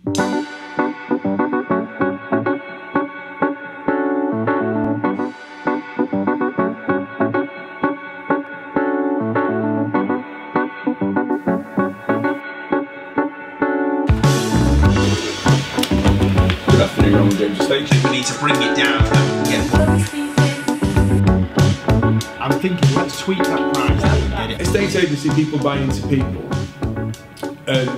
We need to bring it down. I'm thinking, let's tweak that price and get it. Estate agency, people buy into people.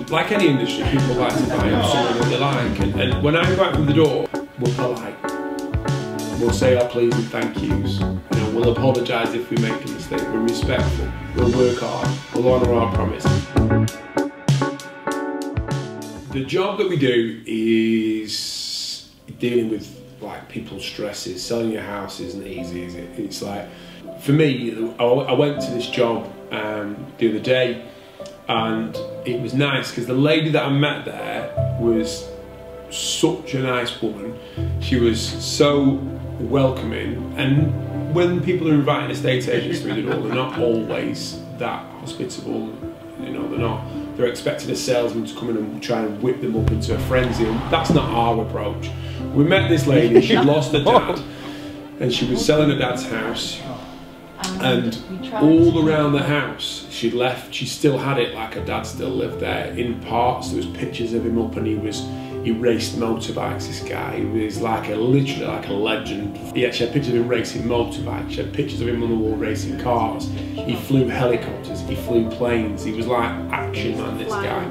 Like any industry, people like to buy into someone that they like. And when I go out from the door, we're polite. We'll say our please and thank yous. We'll apologise if we make a mistake. We're respectful. We'll work hard. We'll honour our promise. The job that we do is dealing with like people's stresses. Selling your house isn't easy, is it? It's like, for me, I went to this job the other day, and it was nice because the lady that I met there was such a nice woman. She was so welcoming, and when people are inviting estate agents through the door, they're not always that hospitable. They're expecting a salesman to come in and try and whip them up into a frenzy, and that's not our approach. We met this lady, she'd lost her dad, and she was selling her dad's house, and all around the house she'd left, she still had it like her dad still lived there in parts. There was pictures of him up, and he raced motorbikes, this guy. He was literally like a legend. Yeah, she had pictures of him racing motorbikes, she had pictures of him on the wall racing cars. He flew helicopters, he flew planes, he was like action man, this guy.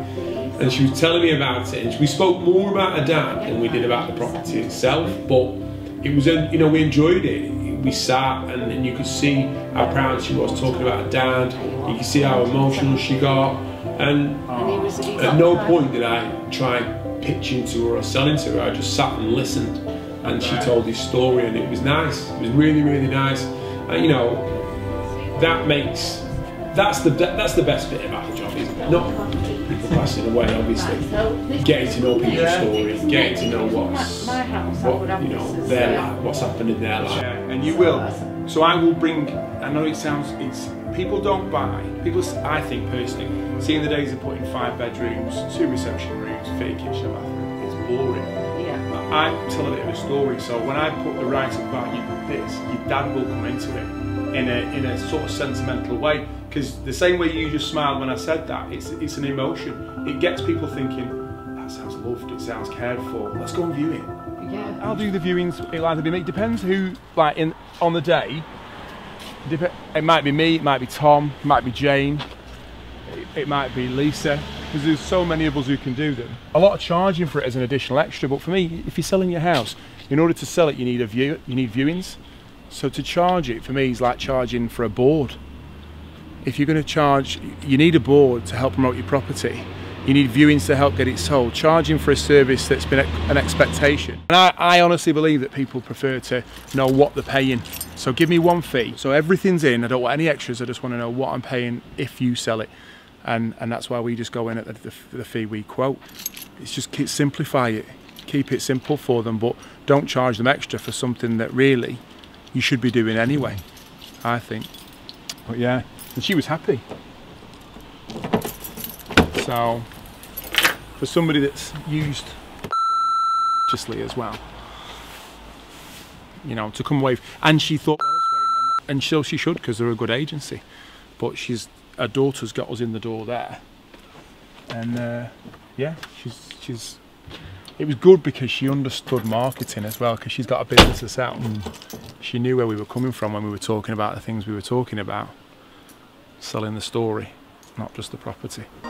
And she was telling me about it, and we spoke more about her dad than we did about the property itself, but it was, we enjoyed it. We sat, and you could see how proud she was talking about her dad. You could see how emotional she got, and at no point did I try pitching to her or selling to her. I just sat and listened, and she told this story, and it was nice. It was really, really nice. And that's the best bit about the job, isn't it? Not people passing away, obviously. Getting to know people's stories, getting to know their life, what's happened in their life. Yeah, and you will. So I will bring. I know it's people don't buy. People, I think personally, seeing the days of putting 5 bedrooms, 2 reception rooms, fitted kitchen and bathroom, it's boring. Yeah. I tell a bit of a story. So when I put the right of value with this, your dad will come into it in a sort of sentimental way. Because the same way you just smiled when I said that, it's an emotion. It gets people thinking, that sounds loved, it sounds cared for, let's go and view it. Yeah. I'll do the viewings, it'll either be me, it depends who, on the day, it might be me, it might be Tom, it might be Jane, it might be Lisa, because there's so many of us who can do them. A lot of charging for it as an additional extra, but for me, if you're selling your house, in order to sell it, you need viewings. So to charge it, for me, is like charging for a board. If you're going to charge, you need a board to help promote your property. You need viewings to help get it sold. Charging for a service that's been an expectation. And I honestly believe that people prefer to know what they're paying. So give me one fee. So everything's in. I don't want any extras. I just want to know what I'm paying if you sell it. And that's why we just go in at the fee we quote. It's just simplify it. Keep it simple for them, but don't charge them extra for something that really you should be doing anyway, I think. But yeah. And she was happy. So, for somebody that's used religiously as well, to come away, and she thought, well, that's very, and so she should, because they're a good agency. But her daughter's got us in the door there, and yeah, it was good because she understood marketing as well, because she's got a business herself. She knew where we were coming from when we were talking about the things we were talking about. Selling the story, not just the property. So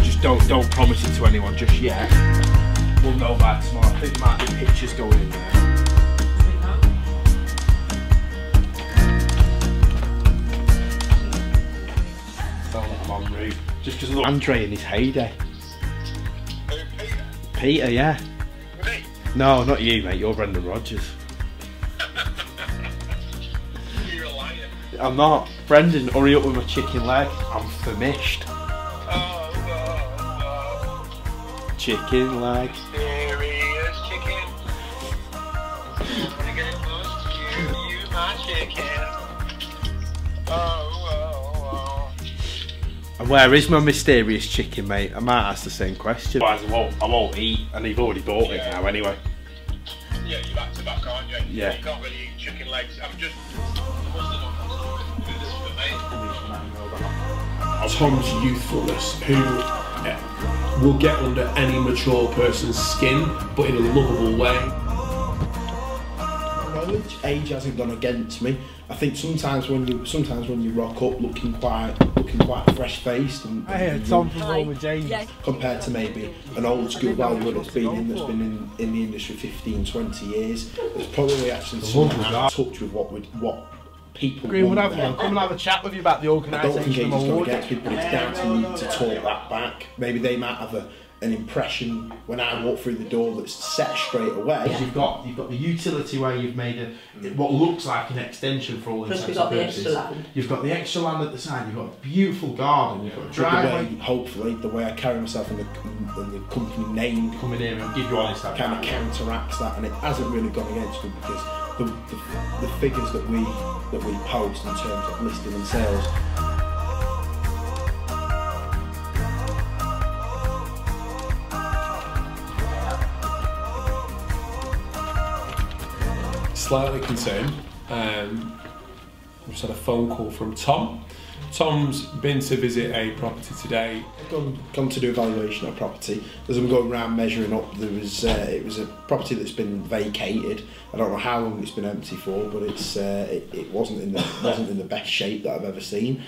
just don't promise it to anyone just yet. We'll know by tomorrow. I think there might be pictures going in there. Don't let them on route. Just because look, Andre in his heyday. Who, Peter? Peter, yeah. Me? No, not you, mate. You're Brendan Rodgers. I'm not. Brendan, hurry up with my chicken leg. I'm famished. Chicken leg. Serious chicken. You my chicken. And where is my mysterious chicken, mate? I might ask the same question. Otherwise I won't eat, and you've already bought it now anyway. Yeah, you're back to back, aren't you? Yeah. You can't really eat chicken legs. I'm just... Tom's youthfulness, who will get under any mature person's skin, but in a lovable way. Knowledge, age hasn't gone against me. I think sometimes when you rock up looking quite fresh faced and Tom from Roman James. compared to maybe an old school valuer that's been in the industry 15, 20 years, there's probably actually something out of touch with what people Green, want. come and have a chat with you about the I don't think organisation it's of going award. against people, it's down to me to talk that back. Maybe they might have an impression when I walk through the door that's set straight away. You've got the utility where you've made what looks like an extension for all intents and purposes. You've got the extra land at the side. You've got a beautiful garden. You've got a driveway. Hopefully, the way I carry myself and the company name Coming in and give you honest kind of counteracts that, and it hasn't really gone against me because the figures that we post in terms of listing and sales. Slightly concerned. I just had a phone call from Tom. Tom's been to visit a property today. I've gone to do a valuation of a property. As I'm going around measuring up, it was a property that's been vacated. I don't know how long it's been empty for, but it wasn't in the best shape that I've ever seen.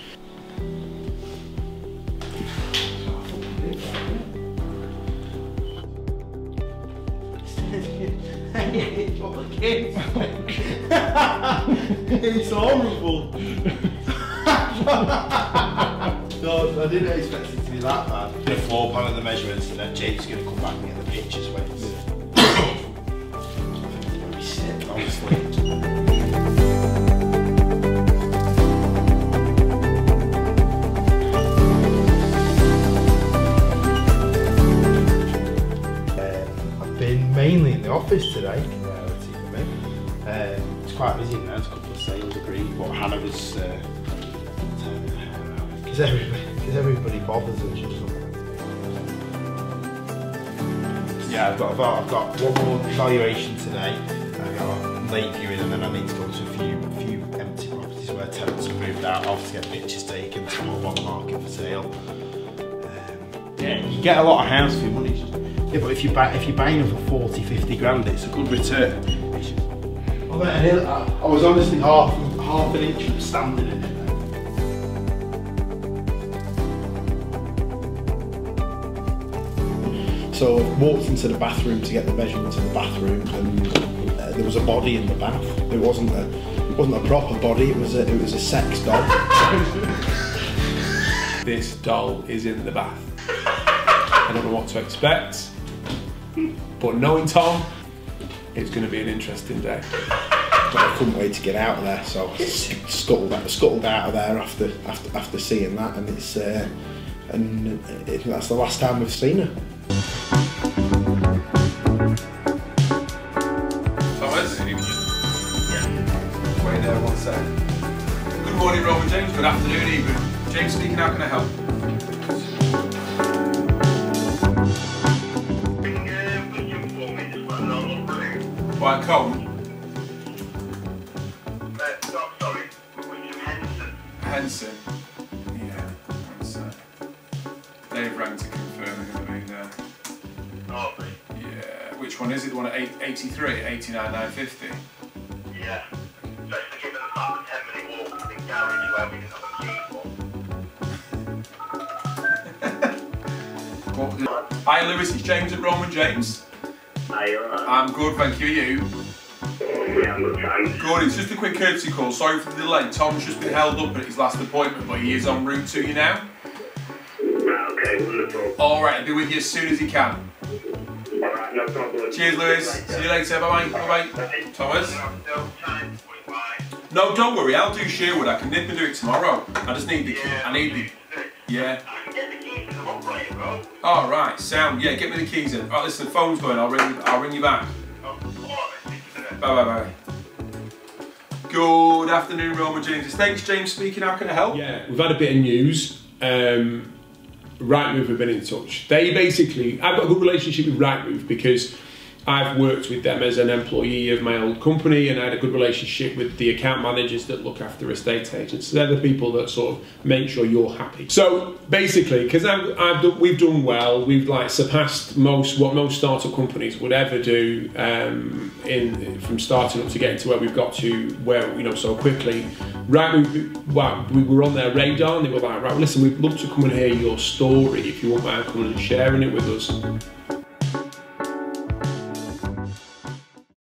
It's horrible. God, I didn't expect it to be that bad. The floor plan and the measurements, and then Jade's going to come back and get the pictures when it's... I think it's going to be sick, honestly. I've been mainly in the office today. It's quite busy now, there's a couple of sales agreed, but Hannah was... Because everybody bothers and she's yeah, I've got one more evaluation today. I've got a late viewing, and then I need to go to a few empty properties where tenants have moved out of to get pictures taken to put them on the market for sale. Yeah, you get a lot of house for your money. Yeah, but if you're buying them for 40, 50 grand, it's a good return. I was honestly half an inch from standing in it. So I walked into the bathroom to get the measurements of the bathroom, and there was a body in the bath. It wasn't a proper body. It was a sex doll. This doll is in the bath. I don't know what to expect, but knowing Tom, it's going to be an interesting day. But I couldn't wait to get out of there, so I scuttled out of there after seeing that, and that's the last time we've seen her. Thomas? Wait there one sec. Good morning, Roman James. Good afternoon, even. James speaking, how can I help? Right, come. Sorry, Henson. Yeah, one sec. They've rang to confirm they're going to be there. Oh, Yeah, which one is it? The one at 83, 89, 950? yeah. Especially given the fact that 10-minute walk to the garage where we didn't have a key for. Hi Lewis, it's James at Roman James. Hi, alright. I'm good, thank you. You? Yeah, I'm good, thanks. Good, it's just a quick courtesy call. Sorry for the delay. Tom's just been held up at his last appointment, but he is en route to you now. Right, okay, wonderful. Alright, I'll be with you as soon as he can. Alright, no problem. Cheers, Lewis. See you later. Bye bye. Bye bye. Thomas? No time to swing by. No, don't worry. I'll do Sherwood. I can nip and do it tomorrow. I just need the key. I need the. Yeah. I can get the keys to the operator, bro. All right. Sound. Yeah. Get me the keys in. Right. Listen. The phone's going. I'll ring you back. Bye bye bye. Good afternoon, Roman James. Thanks, James speaking. How can I help? Yeah, we've had a bit of news. Rightmove have been in touch. They basically, I've got a good relationship with Rightmove because I've worked with them as an employee of my old company, and I had a good relationship with the account managers that look after estate agents. So they're the people that sort of make sure you're happy. So basically, because we've done well, we've like surpassed what most startup companies would ever do from starting up to getting to where we've got to, where, you know, so quickly. Right, we were on their radar, and they were like, right, listen, we'd love to come and hear your story if you won't mind coming and sharing it with us.